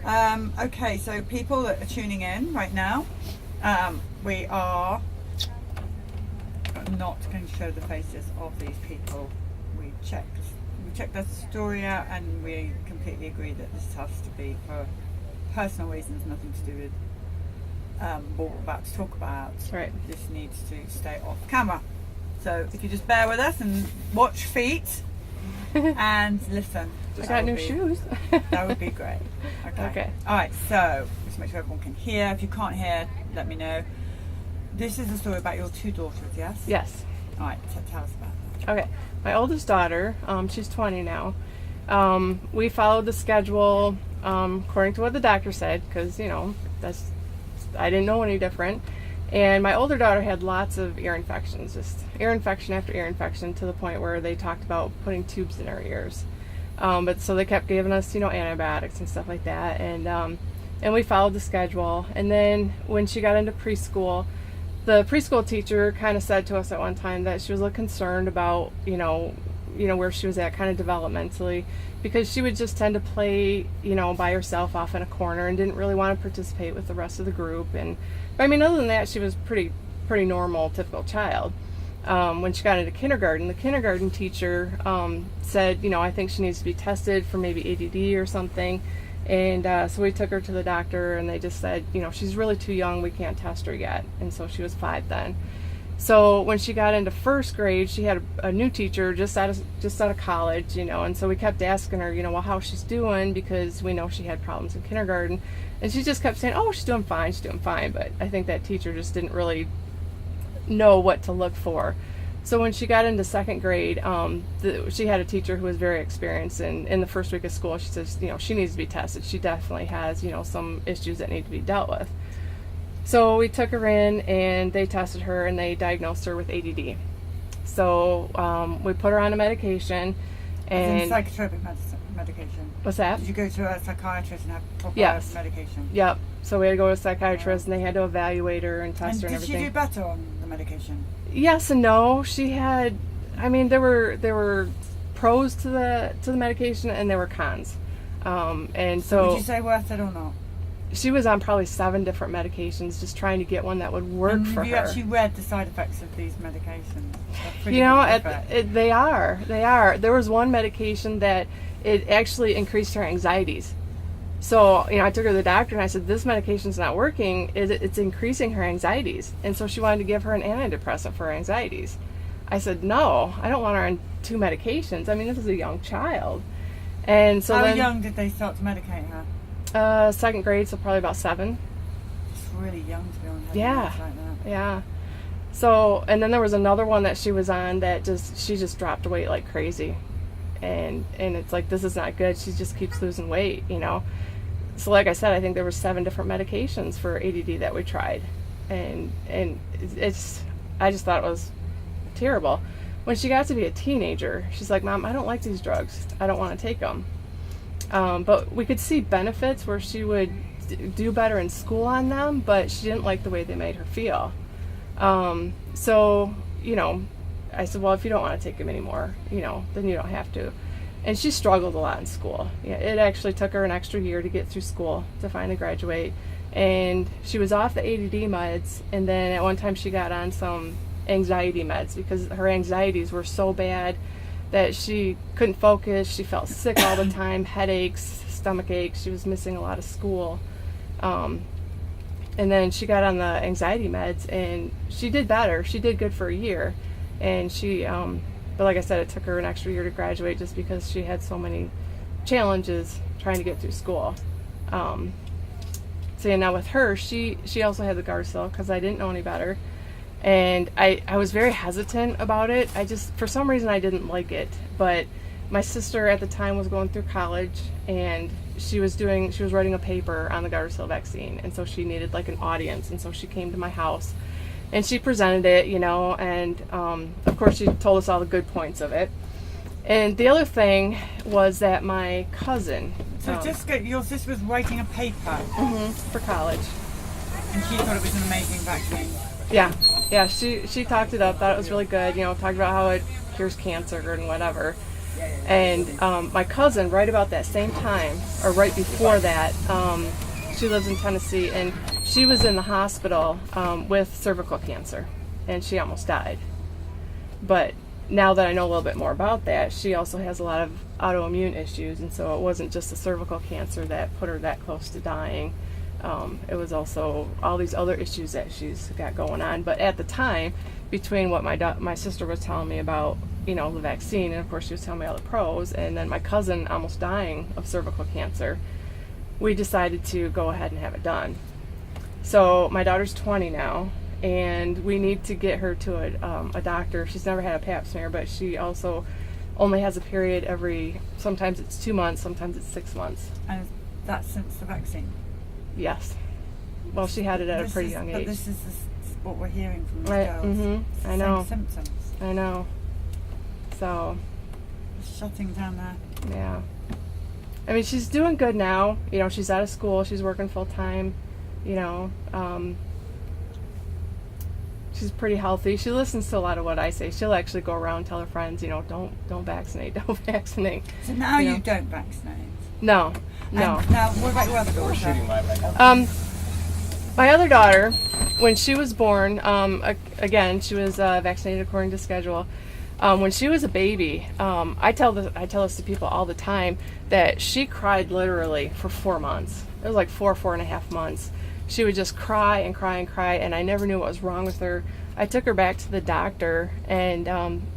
Okay, so people that are tuning in right now, we are not going to show the faces of these people. We checked their story out, and we completely agree that this has to be for personal reasons, nothing to do with what we're about to talk about. Right. This needs to stay off camera. So if you just bear with us and watch feet and listen. I got new shoes. That would be great. Okay. Alright, so just make sure everyone can hear. If you can't hear, let me know. This is a story about your two daughters, yes? Yes. Alright, so tell us about that. Okay. My oldest daughter, she's 20 now. We followed the schedule according to what the doctor said, because, I didn't know any different. And my older daughter had lots of ear infections, just ear infection after ear infection, to the point where they talked about putting tubes in her ears. But so they kept giving us, antibiotics and stuff like that. And we followed the schedule. And then when she got into preschool, the preschool teacher kind of said to us at one time that she was a little concerned about, where she was at kind of developmentally, because she would just tend to play, by herself off in a corner and didn't really want to participate with the rest of the group. And other than that, she was pretty normal, typical child. When she got into kindergarten, the kindergarten teacher said, I think she needs to be tested for maybe ADD or something. And so we took her to the doctor, and they just said, she's really too young, we can't test her yet. And so she was 5 then. So when she got into first grade, she had a new teacher just out of college, and so we kept asking her, well, how she's doing, because we know she had problems in kindergarten. And she just kept saying, oh, she's doing fine. But I think that teacher just didn't really know what to look for. So when she got into second grade, she had a teacher who was very experienced, and in the first week of school, she says, she needs to be tested. She definitely has, some issues that need to be dealt with. So we took her in, and they tested her, and they diagnosed her with ADD. So we put her on a medication. And psychotropic medication. What's that? Did you go to a psychiatrist and have proper medication? Yep. So we had to go to a psychiatrist, and they had to evaluate her and test her and everything. Did she do better on the medication? Yes and no. She had, there were pros to the medication, and there were cons. And so would you say worth it or not? She was on probably 7 different medications, just trying to get one that would work for her. Have you actually read the side effects of these medications? They are. There was one medication that it actually increased her anxieties. So, I took her to the doctor, and I said, this medication's not working. It's increasing her anxieties. And so she wanted to give her an antidepressant for her anxieties. I said, no, I don't want her on 2 medications. This is a young child. And so How young did they start to medicate her? Second grade, so probably about 7. It's really young to be on meds like that. Yeah. So, and then there was another one that she was on that she just dropped weight like crazy. And it's like, this is not good. She just keeps losing weight, So like I said, I think there were 7 different medications for ADD that we tried. And I just thought it was terrible. When she got to be a teenager, she's like, Mom, I don't like these drugs. I don't want to take them. But we could see benefits where she would do better in school on them, but she didn't like the way they made her feel. So, I said, well, if you don't want to take them anymore, then you don't have to. And she struggled a lot in school. It actually took her an extra year to get through school to finally graduate. And she was off the ADD meds, and then at one time she got on some anxiety meds because her anxieties were so bad that she couldn't focus. She felt sick all the time, headaches, stomach aches. She was missing a lot of school. And then she got on the anxiety meds, and she did better. She did good for a year. And but like I said, it took her an extra year to graduate just because she had so many challenges trying to get through school. So now with her, she also had the Gardasil because I didn't know any better. And I was very hesitant about it. For some reason, I didn't like it. But my sister at the time was going through college, and she was writing a paper on the Gardasil vaccine. And so she needed like an audience. And so she came to my house, and she presented it, and of course she told us all the good points of it. And the other thing was that my cousin... So your sister was writing a paper? For college. And she thought it was an amazing vaccine? Yeah, she talked it up, thought it was really good, talked about how it cures cancer and whatever. And my cousin, right about that same time, or right before that, she lives in Tennessee, and she was in the hospital with cervical cancer, and she almost died. But now that I know a little bit more about that, she also has a lot of autoimmune issues, and so it wasn't just the cervical cancer that put her that close to dying. It was also all these other issues that she's got going on. But at the time, between what my sister was telling me about, the vaccine, and of course she was telling me all the pros, and then my cousin almost dying of cervical cancer, we decided to go ahead and have it done. So my daughter's 20 now, and we need to get her to a doctor. She's never had a pap smear, but she also only has a period sometimes it's 2 months, sometimes it's 6 months. And that's since the vaccine? Yes. Well, she had it at a pretty young age. But this is what we're hearing from these Right. girls. Mm-hmm. I Same know. symptoms. I know. So. Shutting down there. Yeah. I mean, she's doing good now. She's out of school. She's working full time. She's pretty healthy. She listens to a lot of what I say. She'll actually go around and tell her friends, don't vaccinate, don't vaccinate. So now you don't vaccinate? No. And now, what about your other daughter? My other daughter, when she was born, again, she was vaccinated according to schedule. When she was a baby, I tell this to people all the time, that she cried literally for 4 months. It was like 4.5 months. She would just cry and cry and cry, and I never knew what was wrong with her. I took her back to the doctor, and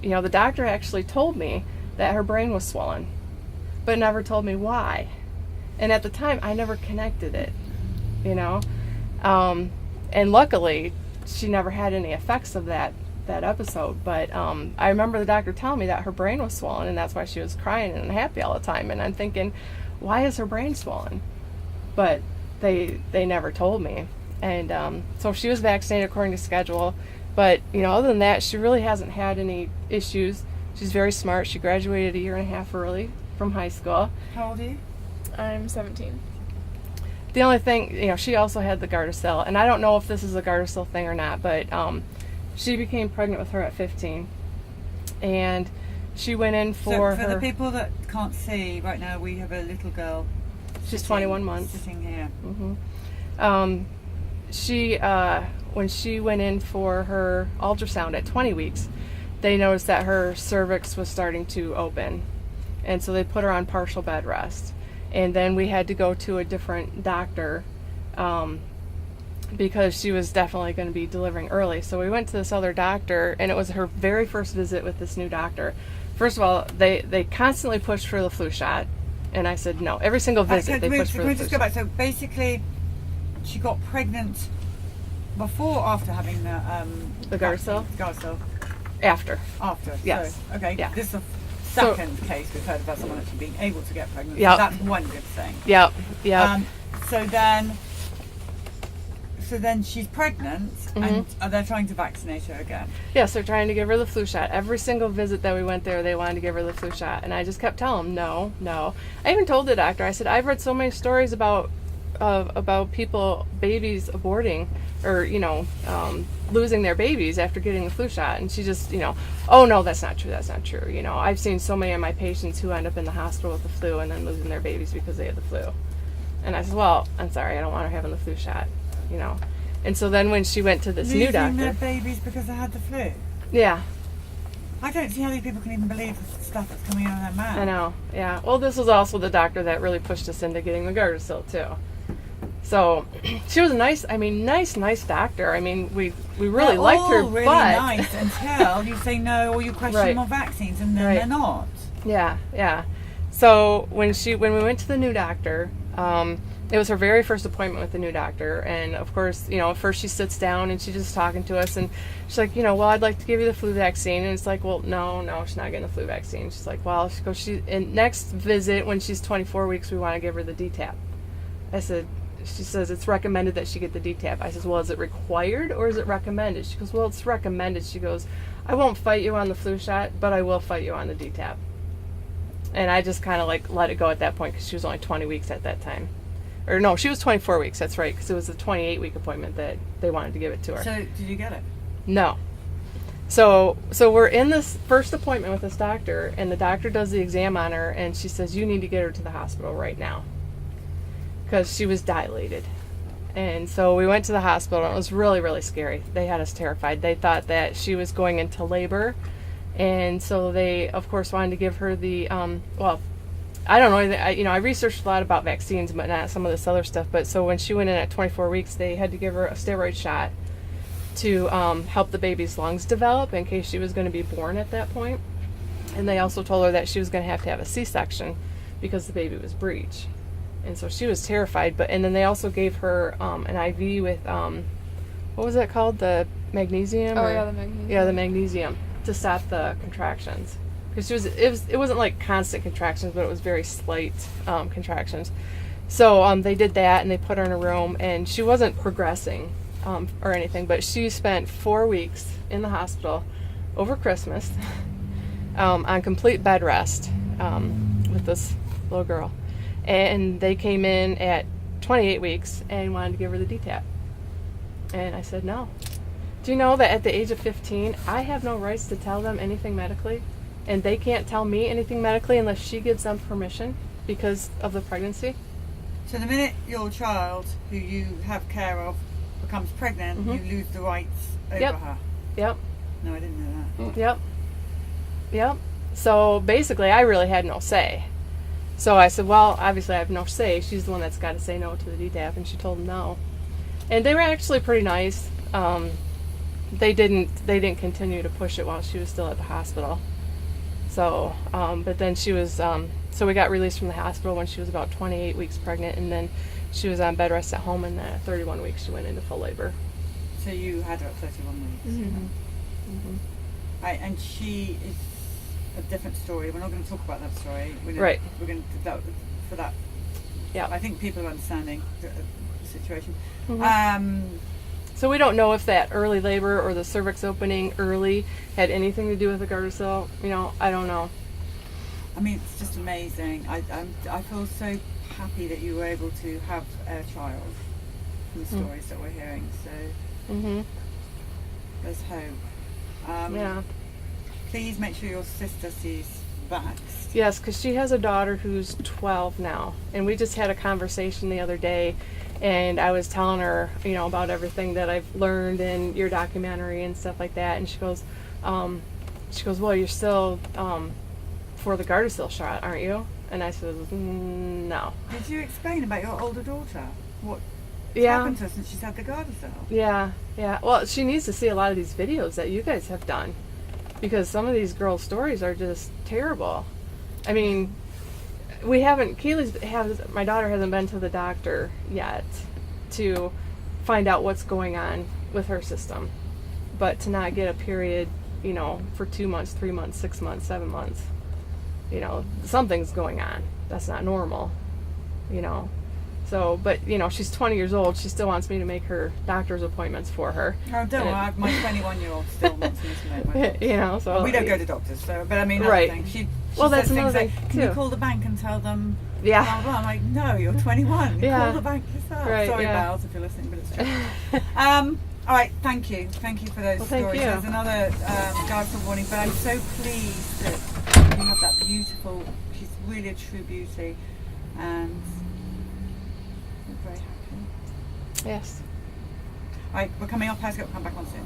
the doctor actually told me that her brain was swollen, but never told me why. And at the time, I never connected it, and luckily, she never had any effects of that episode. But I remember the doctor telling me that her brain was swollen, and that's why she was crying and unhappy all the time. And I'm thinking, why is her brain swollen? But they never told me. And so she was vaccinated according to schedule. But other than that, she really hasn't had any issues. She's very smart. She graduated 1.5 years early from high school. How old are you? I'm 17. The only thing, she also had the Gardasil, and I don't know if this is a Gardasil thing or not, but she became pregnant with her at 15, and she went in for the people that can't see right now, we have a little girl. She's 21 months. Sitting here. Mm-hmm. When she went in for her ultrasound at 20 weeks, they noticed that her cervix was starting to open, and so they put her on partial bed rest. And then we had to go to a different doctor because she was definitely going to be delivering early. So we went to this other doctor, and it was her very first visit with this new doctor. First of all, they constantly pushed for the flu shot, and I said no. Every single visit they pushed for the flu shot. Just go back. So basically, she got pregnant before or after having the Gardasil? Gardasil. After. So, Yes. okay. Yeah. This is the second case we've heard about someone actually being able to get pregnant. Yep. So that's one good thing. Yep. So then she's pregnant, and they're trying to vaccinate her again. Yes, they're trying to give her the flu shot. Every single visit that we went there, they wanted to give her the flu shot, and I just kept telling them, no. I even told the doctor, I said, I've read so many stories about people, babies aborting, or losing their babies after getting the flu shot, and she just, oh no, that's not true. I've seen so many of my patients who end up in the hospital with the flu and then losing their babies because they had the flu. And I said, well, I'm sorry, I don't want her having the flu shot. And so then when she went to this new doctor, losing their babies because they had the flu. Yeah. I don't see how these people can even believe the stuff that's coming out of their mouth. I know. Yeah. Well, this was also the doctor that really pushed us into getting the Gardasil too. So she was nice doctor. I mean, we really liked her. Really but nice until you say no or you question more vaccines, and then they're not. Yeah. So when we went to the new doctor, it was her very first appointment with the new doctor, and of course, first she sits down and she's just talking to us, and she's like, well, I'd like to give you the flu vaccine, and it's like, well, no, she's not getting the flu vaccine. She's like, well, and next visit when she's 24 weeks, we want to give her the DTaP. She says it's recommended that she get the DTaP. I says, well, is it required or is it recommended? She goes, well, it's recommended. She goes, I won't fight you on the flu shot, but I will fight you on the DTaP. And I just kind of let it go at that point because she was only 20 weeks at that time. Or no, she was 24 weeks, that's right, because it was a 28-week appointment that they wanted to give it to her. So, did you get it? No. So we're in this first appointment with this doctor, and the doctor does the exam on her, and she says, you need to get her to the hospital right now, because she was dilated. And so we went to the hospital, and it was really, really scary. They had us terrified. They thought that she was going into labor, and so they, of course, wanted to give her the, well, I don't know, I researched a lot about vaccines, but not some of this other stuff. But so when she went in at 24 weeks, they had to give her a steroid shot to help the baby's lungs develop in case she was going to be born at that point. And they also told her that she was going to have a C-section because the baby was breech. And so she was terrified. And then they also gave her an IV with, what was that called? The magnesium? Oh, yeah, the magnesium. Yeah, the magnesium to stop the contractions. Because it wasn't like constant contractions, but it was very slight contractions. So they did that, and they put her in a room, and she wasn't progressing or anything, but she spent 4 weeks in the hospital over Christmas on complete bed rest with this little girl. And they came in at 28 weeks and wanted to give her the DTaP. And I said no. Do you know that at the age of 15, I have no rights to tell them anything medically? And they can't tell me anything medically unless she gives them permission because of the pregnancy? So the minute your child, who you have care of, becomes pregnant, Mm-hmm. you lose the rights over Yep. her. Yep. No, I didn't know that. Yep. So basically, I really had no say. So I said, well, obviously I have no say. She's the one that's got to say no to the DTaP, and she told them no. And they were actually pretty nice. They didn't continue to push it while she was still at the hospital. So, but then she was, so we got released from the hospital when she was about 28 weeks pregnant, and then she was on bed rest at home, and at 31 weeks she went into full labor. So you had her at 31 weeks. Mm-hmm. Right, and she is a different story. We're not going to talk about that story. Right. We're going to do that for that. Yeah. I think people are understanding the situation. Mm-hmm. So we don't know if that early labor or the cervix opening early had anything to do with the Gardasil. I don't know. I mean, it's just amazing. I feel so happy that you were able to have a child from the stories that we're hearing. So there's hope. Yeah. Please make sure your sister sees Vaxxed. Yes, because she has a daughter who's 12 now, and we just had a conversation the other day, and I was telling her, about everything that I've learned in your documentary and stuff like that, and she goes, well, you're still for the Gardasil shot, aren't you? And I said, no. Did you explain about your older daughter? What Yeah. happened to her since she's had the Gardasil? Yeah. Well, she needs to see a lot of these videos that you guys have done, because some of these girls' stories are just terrible. I mean, my daughter hasn't been to the doctor yet to find out what's going on with her system. But to not get a period, for 2 months, 3 months, 6 months, 7 months, something's going on. That's not normal, So, but, she's 20 years old. She still wants me to make her doctor's appointments for her. Oh, don't worry. My 21-year-old still wants me to make my doctor's. So we don't go to doctors, so, but I mean, Right. Thing. She That's says another things thing, like, can you too. call the bank and tell them Yeah. blah, blah. I'm like, no, you're 21. Yeah. Call the bank yourself. Right, Sorry, yeah. Bells, if you're listening, but it's true. All right, thank you. Thank you for those Well, thank stories. you. There's another Gardasil warning, but I'm so pleased that you have that beautiful, she's really a true beauty, and we're very happy. Yes. All right, we're coming off. We'll come back on soon.